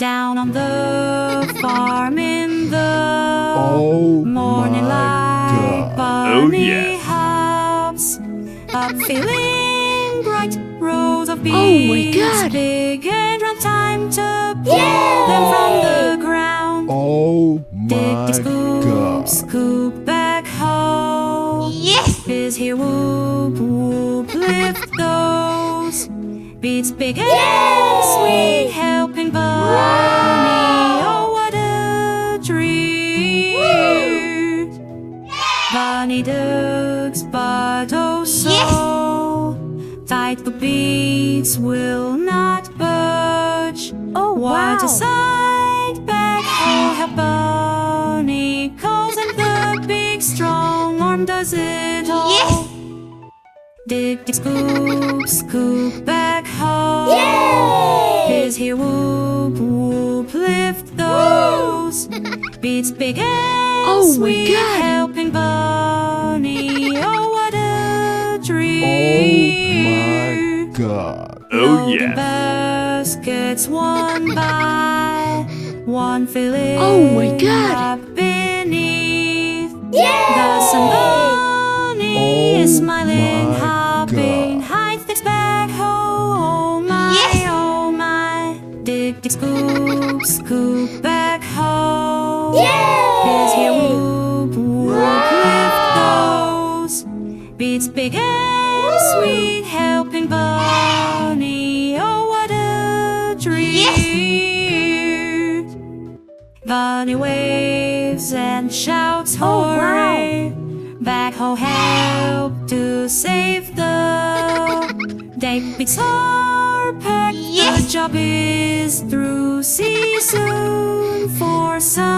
Down on the farm in the morning light, bunny hops up, feeling bright. Rows of beans, big and round, time to pull them from the ground. Dig, scoop, scoop back home. Is here, whoop, whoop, lift those beats, big and sweet, helping Bunny. Oh, what a treat! Bunny ducks, but oh so tight, the beats will not budge. What a sight! Back home, help Bunny calls, and the big strong arm does it all. Dig, dig, scoop, scoop back home. Is here, whoop, whoop, lift those beats, big and sweet, helping Bunny. Oh, what a treat! Loading baskets one by one, filling up beneath. The sun, Bunny is smiling, hopping, hides things back home. Oh my, dig, dig, scoop, scoop back home. Is here, whoop, whoop, lift those beats, big and sweet, helping Bunny. Oh, what a treat! Bunny waves and shouts, hooray! Back home, help to save the day. Beats are packed, the job is through. See you soon for some